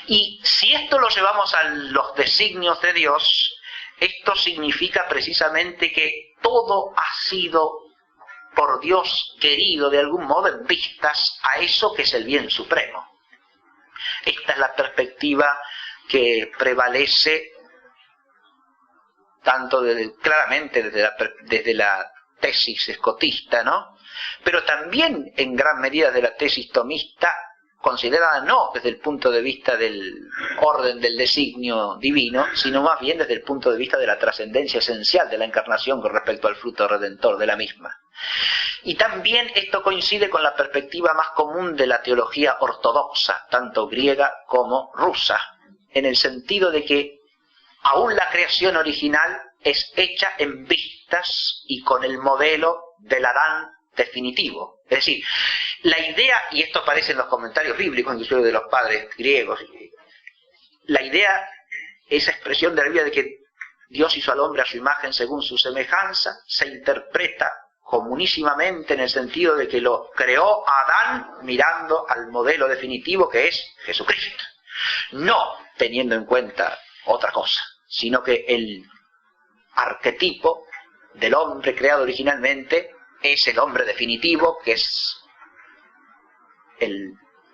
Y si esto lo llevamos a los designios de Dios, esto significa precisamente que todo ha sido por Dios querido de algún modo en vistas a eso que es el bien supremo. Esta es la perspectiva que prevalece tanto claramente desde la tesis escotista, ¿no? Pero también en gran medida de la tesis tomista, considerada no desde el punto de vista del orden del designio divino, sino más bien desde el punto de vista de la trascendencia esencial de la encarnación con respecto al fruto redentor de la misma. Y también esto coincide con la perspectiva más común de la teología ortodoxa, tanto griega como rusa, en el sentido de que aún la creación original es hecha en vistas y con el modelo del Adán definitivo. Es decir, la idea, y esto aparece en los comentarios bíblicos, incluso de los padres griegos, la idea, esa expresión de la Biblia de que Dios hizo al hombre a su imagen según su semejanza, se interpreta comunísimamente en el sentido de que lo creó a Adán mirando al modelo definitivo que es Jesucristo. No teniendo en cuenta otra cosa, sino que el arquetipo del hombre creado originalmente es el hombre definitivo, que es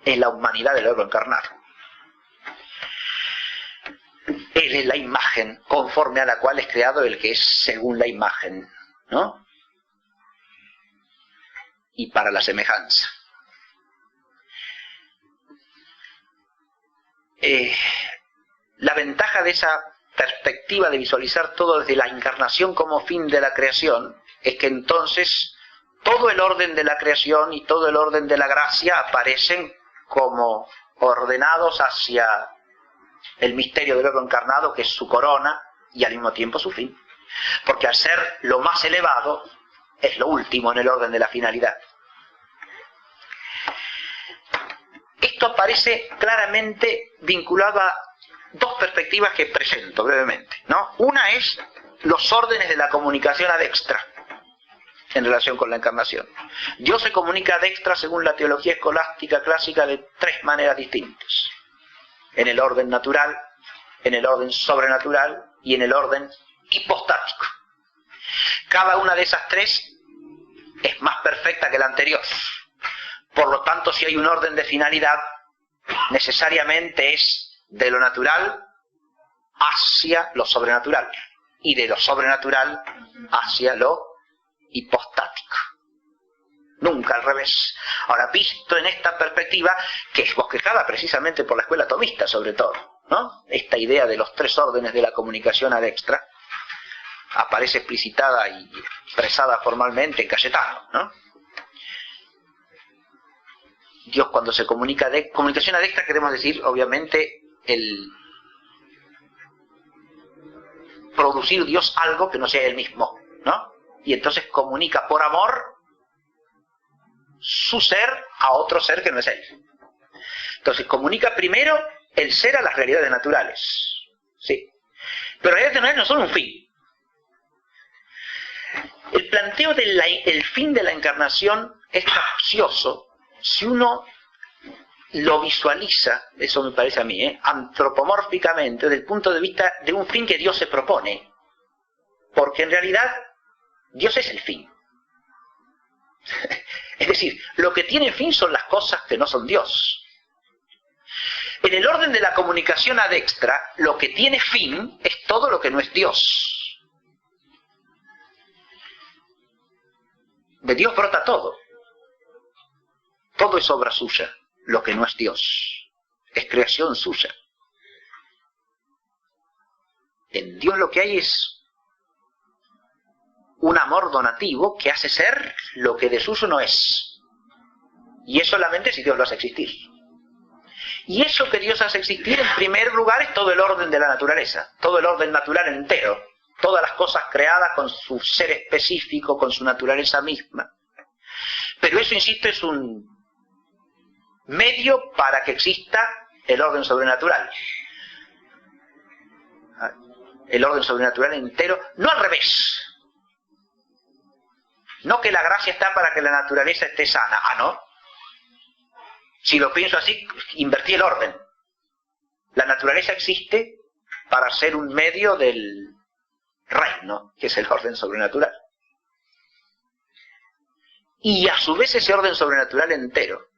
la humanidad del verbo encarnado. Él es la imagen conforme a la cual es creado el que es según la imagen, ¿no? Y para la semejanza. La ventaja de esa perspectiva de visualizar todo desde la encarnación como fin de la creación es que entonces todo el orden de la creación y todo el orden de la gracia aparecen como ordenados hacia el misterio del verbo encarnado, que es su corona y al mismo tiempo su fin. Porque al ser lo más elevado, es lo último en el orden de la finalidad. Esto aparece claramente vinculado a dos perspectivas que presento brevemente, ¿no? Una es los órdenes de la comunicación ad extra en relación con la encarnación. Dios se comunica ad extra según la teología escolástica clásica de tres maneras distintas: en el orden natural, en el orden sobrenatural y en el orden hipostático. Cada una de esas tres es más perfecta que la anterior. Por lo tanto, si hay un orden de finalidad, necesariamente es de lo natural hacia lo sobrenatural y de lo sobrenatural hacia lo hipostático. Nunca al revés. Ahora, visto en esta perspectiva, que es bosquejada precisamente por la escuela tomista sobre todo, ¿no? Esta idea de los tres órdenes de la comunicación ad extra aparece explicitada y expresada formalmente en Cayetano, ¿no? Dios, cuando se comunica comunicación ad extra, queremos decir obviamente el producir Dios algo que no sea él mismo, ¿no? Y entonces comunica por amor su ser a otro ser que no es él. Entonces comunica primero el ser a las realidades naturales. Sí. Pero las realidades naturales no son un fin. El planteo del fin de la encarnación es capcioso si uno lo visualiza, eso me parece a mí, antropomórficamente, desde el punto de vista de un fin que Dios se propone. Porque en realidad Dios es el fin. Es decir, lo que tiene fin son las cosas que no son Dios. En el orden de la comunicación adextra, lo que tiene fin es todo lo que no es Dios. De Dios brota todo. Todo es obra suya, lo que no es Dios. Es creación suya. En Dios lo que hay es un amor donativo que hace ser lo que de suyo no es. Y es solamente si Dios lo hace existir. Y eso que Dios hace existir, en primer lugar, es todo el orden de la naturaleza, todo el orden natural entero, todas las cosas creadas con su ser específico, con su naturaleza misma. Pero eso, insisto, es un medio para que exista el orden sobrenatural. El orden sobrenatural entero, no al revés. No que la gracia está para que la naturaleza esté sana. No. Si lo pienso así, invertí el orden. La naturaleza existe para ser un medio del reino, que es el orden sobrenatural. Y a su vez ese orden sobrenatural entero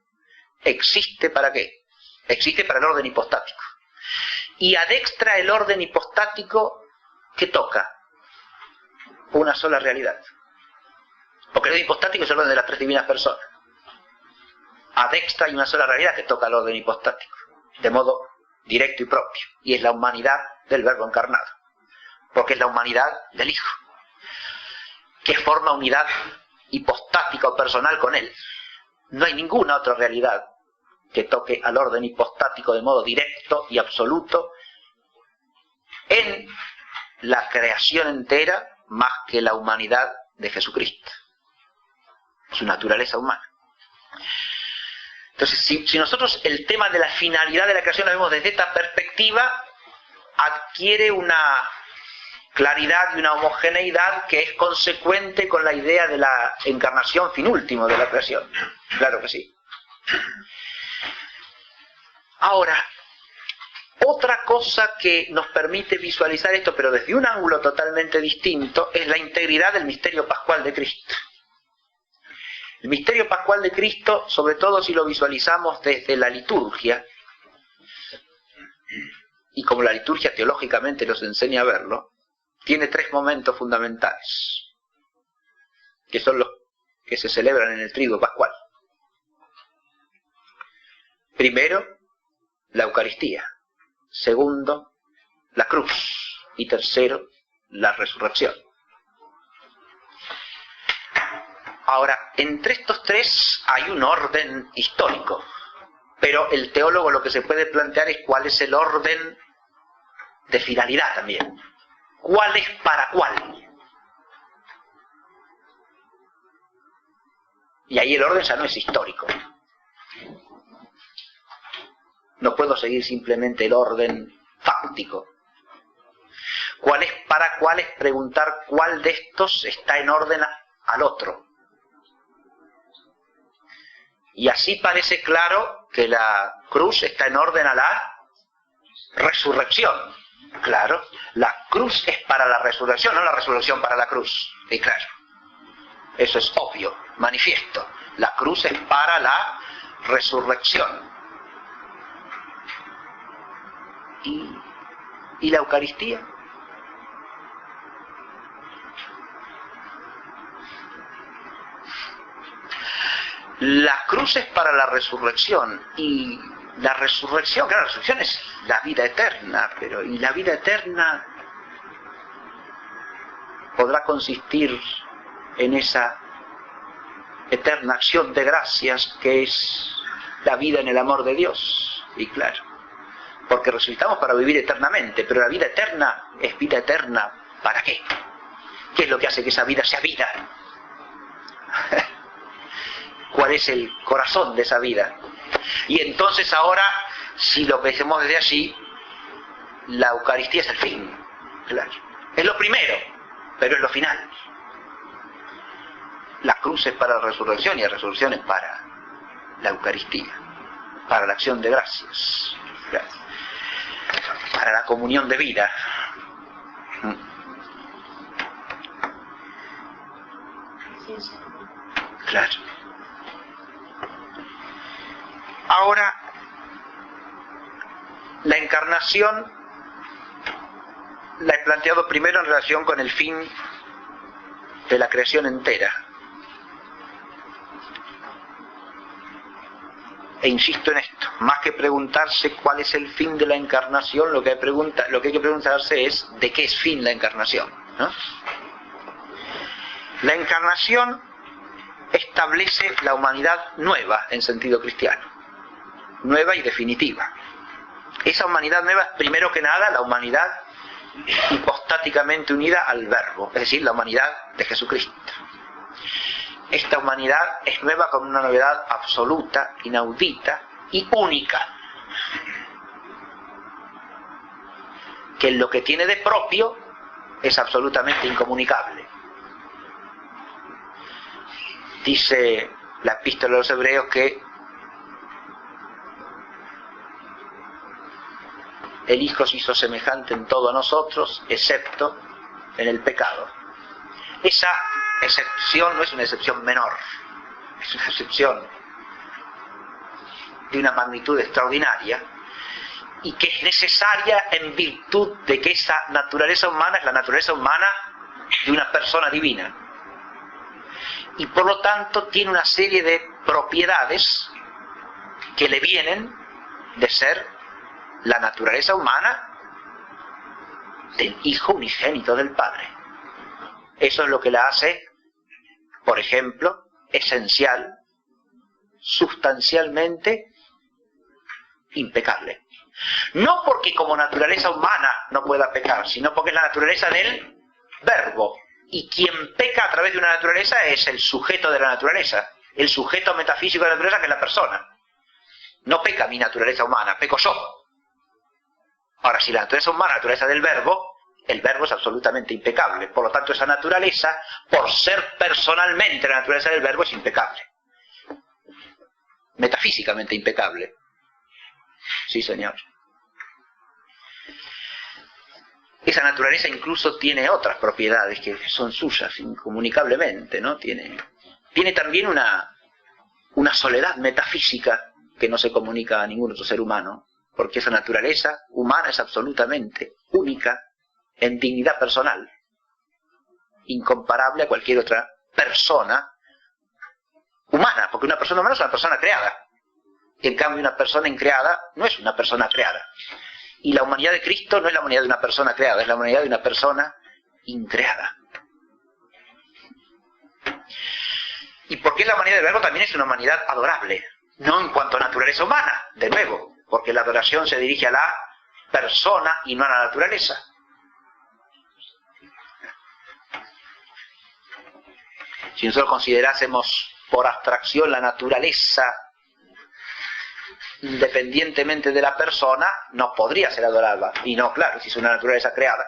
existe ¿para qué? Existe para el orden hipostático. Y adextra el orden hipostático que toca una sola realidad. Porque el orden hipostático es el orden de las tres divinas personas. Adextra hay una sola realidad que toca el orden hipostático, de modo directo y propio. Y es la humanidad del Verbo encarnado. Porque es la humanidad del Hijo, que forma unidad hipostática o personal con Él. No hay ninguna otra realidad que toque al orden hipostático de modo directo y absoluto en la creación entera más que la humanidad de Jesucristo, su naturaleza humana. Entonces, si nosotros el tema de la finalidad de la creación lo vemos desde esta perspectiva, adquiere una claridad y una homogeneidad que es consecuente con la idea de la encarnación fin último de la creación. Claro que sí. Ahora, otra cosa que nos permite visualizar esto, pero desde un ángulo totalmente distinto, es la integridad del misterio pascual de Cristo. El misterio pascual de Cristo, sobre todo si lo visualizamos desde la liturgia, y como la liturgia teológicamente nos enseña a verlo, tiene tres momentos fundamentales, que son los que se celebran en el triduo pascual. Primero, la Eucaristía. Segundo, la cruz. Y tercero, la resurrección. Ahora, entre estos tres hay un orden histórico, pero el teólogo lo que se puede plantear es cuál es el orden de finalidad también. ¿Cuál es para cuál? Y ahí el orden ya no es histórico. No puedo seguir simplemente el orden fáctico. ¿Cuál es para cuál? Es preguntar cuál de estos está en orden al otro. Y así parece claro que la cruz está en orden a la resurrección. Claro, la cruz es para la resurrección, no la resurrección para la cruz. Y claro, eso es obvio, manifiesto. La cruz es para la resurrección. ¿Y la Eucaristía? La cruz es para la resurrección y la resurrección, claro, la resurrección es la vida eterna, pero ¿y la vida eterna podrá consistir en esa eterna acción de gracias que es la vida en el amor de Dios? Y claro, porque resucitamos para vivir eternamente, pero la vida eterna es vida eterna ¿para qué? ¿Qué es lo que hace que esa vida sea vida? ¿Cuál cuál es el corazón de esa vida. Y entonces ahora, si lo vemos desde allí, la Eucaristía es el fin. Claro. Es lo primero, pero es lo final. La cruz es para la resurrección y la resurrección es para la Eucaristía, para la acción de gracias, para la comunión de vida. Claro. Ahora, la encarnación la he planteado primero en relación con el fin de la creación entera. E insisto en esto, más que preguntarse cuál es el fin de la encarnación, lo que hay que preguntarse es de qué es fin la encarnación, ¿no? La encarnación establece la humanidad nueva en sentido cristiano, nueva y definitiva. Esa humanidad nueva es, primero que nada, la humanidad hipostáticamente unida al Verbo, es decir, la humanidad de Jesucristo. Esta humanidad es nueva con una novedad absoluta, inaudita y única, que lo que tiene de propio es absolutamente incomunicable. Dice la Epístola a los Hebreos que el Hijo se hizo semejante en todo a nosotros, excepto en el pecado. Esa excepción no es una excepción menor, es una excepción de una magnitud extraordinaria y que es necesaria en virtud de que esa naturaleza humana es la naturaleza humana de una persona divina. Y por lo tanto tiene una serie de propiedades que le vienen de ser la naturaleza humana del Hijo unigénito del Padre. Eso es lo que la hace, por ejemplo, esencial, sustancialmente impecable. No porque como naturaleza humana no pueda pecar, sino porque es la naturaleza del Verbo. Y quien peca a través de una naturaleza es el sujeto de la naturaleza, el sujeto metafísico de la naturaleza, que es la persona. No peca mi naturaleza humana, peco yo. Ahora, si la naturaleza humana es la naturaleza del Verbo, el Verbo es absolutamente impecable. Por lo tanto, esa naturaleza, por ser personalmente la naturaleza del Verbo, es impecable. Metafísicamente impecable. Sí, señor. Esa naturaleza incluso tiene otras propiedades que son suyas incomunicablemente, ¿no? Tiene también una soledad metafísica que no se comunica a ningún otro ser humano, porque esa naturaleza humana es absolutamente única en dignidad personal, incomparable a cualquier otra persona humana, porque una persona humana es una persona creada, y en cambio una persona increada no es una persona creada. Y la humanidad de Cristo no es la humanidad de una persona creada, es la humanidad de una persona increada. Y porque la humanidad del Verbo también es una humanidad adorable, no en cuanto a naturaleza humana, de nuevo, porque la adoración se dirige a la persona y no a la naturaleza. Si nosotros considerásemos por abstracción la naturaleza independientemente de la persona, no podría ser adorada. Y no, claro, si es una naturaleza creada.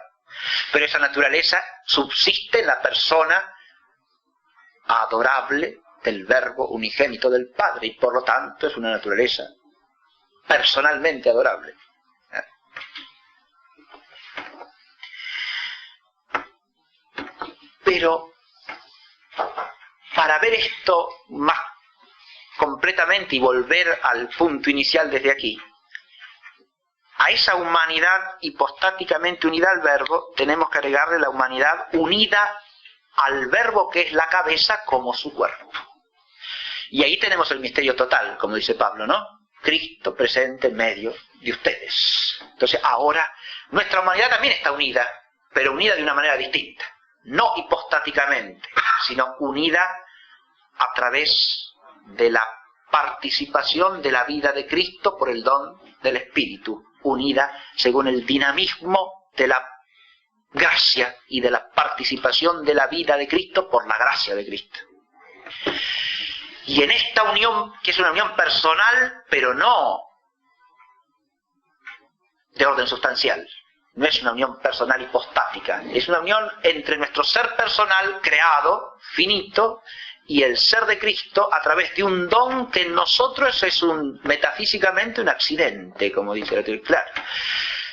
Pero esa naturaleza subsiste en la persona adorable del Verbo unigénito del Padre, y por lo tanto es una naturaleza personalmente adorable. Pero para ver esto más completamente y volver al punto inicial desde aquí, a esa humanidad hipostáticamente unida al Verbo tenemos que agregarle la humanidad unida al Verbo, que es la cabeza, como su cuerpo. Y ahí tenemos el misterio total, como dice Pablo, ¿no? Cristo presente en medio de ustedes. Entonces ahora nuestra humanidad también está unida, pero unida de una manera distinta. No hipostáticamente, sino unida a través de la participación de la vida de Cristo por el don del Espíritu, unida según el dinamismo de la gracia y de la participación de la vida de Cristo por la gracia de Cristo. Y en esta unión, que es una unión personal, pero no de orden sustancial, no es una unión personal hipostática, es una unión entre nuestro ser personal creado, finito, y el ser de Cristo a través de un don que en nosotros es metafísicamente un accidente, como dice la teoría. Claro,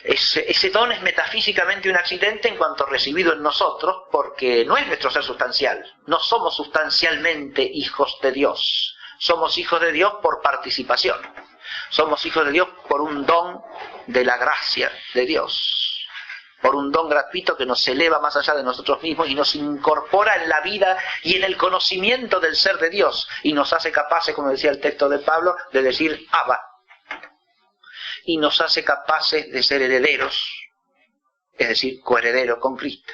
ese don es metafísicamente un accidente en cuanto recibido en nosotros, porque no es nuestro ser sustancial, no somos sustancialmente hijos de Dios, somos hijos de Dios por participación, somos hijos de Dios por un don de la gracia de Dios, por un don gratuito que nos eleva más allá de nosotros mismos y nos incorpora en la vida y en el conocimiento del ser de Dios, y nos hace capaces, como decía el texto de Pablo, de decir Abba, y nos hace capaces de ser herederos, es decir, coherederos con Cristo.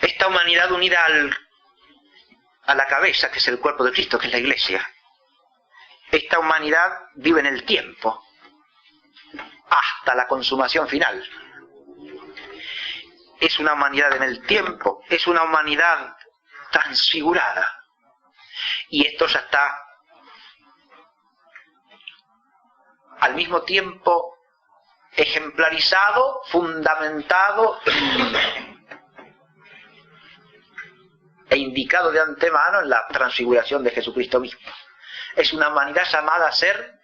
Esta humanidad unida a la cabeza, que es el cuerpo de Cristo, que es la Iglesia, esta humanidad vive en el tiempo, hasta la consumación final. Es una humanidad en el tiempo, es una humanidad transfigurada. Y esto ya está al mismo tiempo ejemplarizado, fundamentado e indicado de antemano en la transfiguración de Jesucristo mismo. Es una humanidad llamada a ser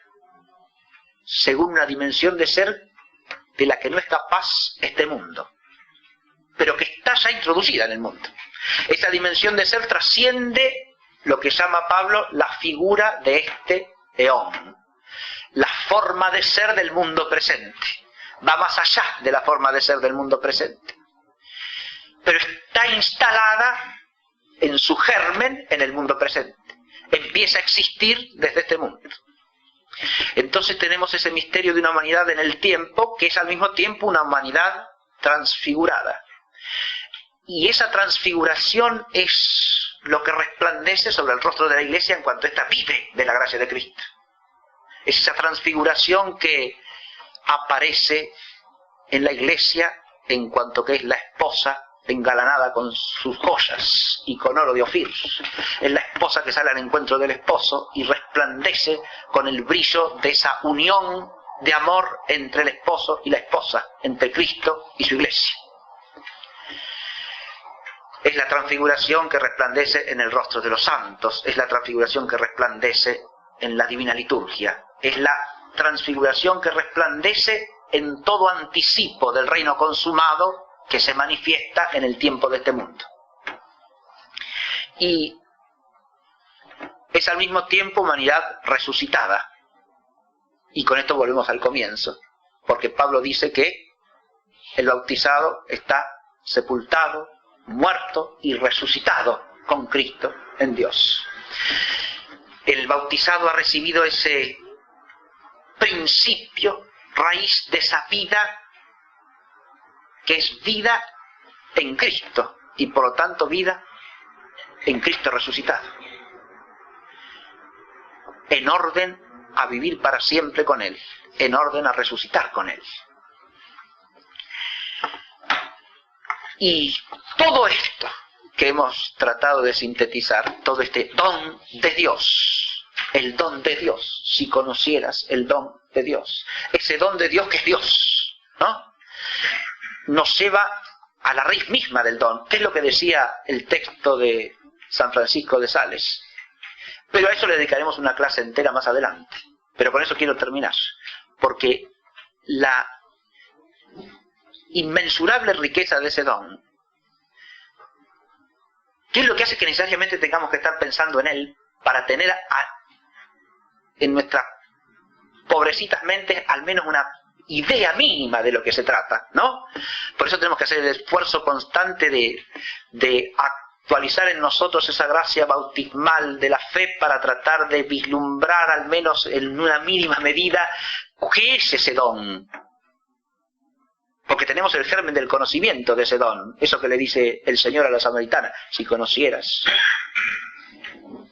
según una dimensión de ser de la que no es capaz este mundo, pero que está ya introducida en el mundo. Esa dimensión de ser trasciende lo que llama Pablo la figura de este eón, la forma de ser del mundo presente. Va más allá de la forma de ser del mundo presente, pero está instalada en su germen en el mundo presente. Empieza a existir desde este mundo. Entonces tenemos ese misterio de una humanidad en el tiempo, que es al mismo tiempo una humanidad transfigurada. Y esa transfiguración es lo que resplandece sobre el rostro de la Iglesia en cuanto ésta vive de la gracia de Cristo. Es esa transfiguración que aparece en la Iglesia en cuanto que es la esposa engalanada con sus joyas y con oro de Ofir. Es la esposa que sale al encuentro del esposo y resplandece con el brillo de esa unión de amor entre el esposo y la esposa, entre Cristo y su Iglesia. Es la transfiguración que resplandece en el rostro de los santos, es la transfiguración que resplandece en la divina liturgia, es la transfiguración que resplandece en todo anticipo del reino consumado que se manifiesta en el tiempo de este mundo. Y es al mismo tiempo humanidad resucitada. Y con esto volvemos al comienzo, porque Pablo dice que el bautizado está sepultado, muerto y resucitado con Cristo en Dios. El bautizado ha recibido ese principio, raíz de esa vida que es vida en Cristo, y por lo tanto vida en Cristo resucitado, en orden a vivir para siempre con Él, en orden a resucitar con Él. Y todo esto que hemos tratado de sintetizar, todo este don de Dios, el don de Dios, si conocieras el don de Dios, ese don de Dios que es Dios, ¿no?, nos lleva a la raíz misma del don, que es lo que decía el texto de San Francisco de Sales. Pero a eso le dedicaremos una clase entera más adelante. Pero con eso quiero terminar, porque la inmensurable riqueza de ese don, ¿qué es lo que hace que necesariamente tengamos que estar pensando en él para tener en nuestras pobrecitas mentes al menos una idea mínima de lo que se trata, ¿no? Por eso tenemos que hacer el esfuerzo constante de actualizar en nosotros esa gracia bautismal de la fe para tratar de vislumbrar al menos en una mínima medida qué es ese don. Porque tenemos el germen del conocimiento de ese don, eso que le dice el Señor a la samaritana, si conocieras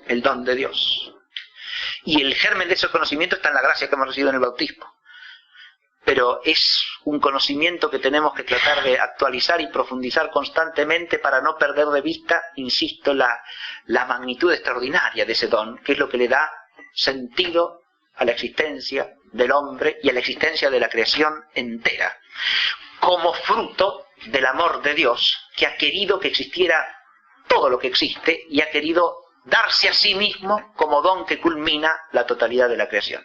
el don de Dios. Y el germen de ese conocimiento está en la gracia que hemos recibido en el bautismo. Pero es un conocimiento que tenemos que tratar de actualizar y profundizar constantemente para no perder de vista, insisto, la magnitud extraordinaria de ese don, que es lo que le da sentido a la existencia del hombre y a la existencia de la creación entera, como fruto del amor de Dios, que ha querido que existiera todo lo que existe y ha querido darse a sí mismo como don que culmina la totalidad de la creación.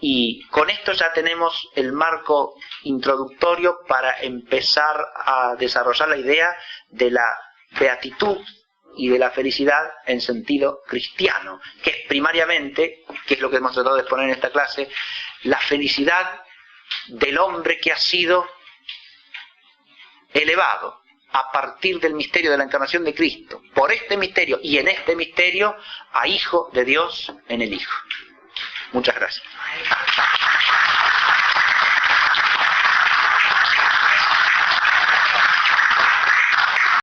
Y con esto ya tenemos el marco introductorio para empezar a desarrollar la idea de la beatitud y de la felicidad en sentido cristiano, que es primariamente, que es lo que hemos tratado de exponer en esta clase, la felicidad del hombre que ha sido elevado a partir del misterio de la encarnación de Cristo, por este misterio y en este misterio, a hijo de Dios en el Hijo. Muchas gracias.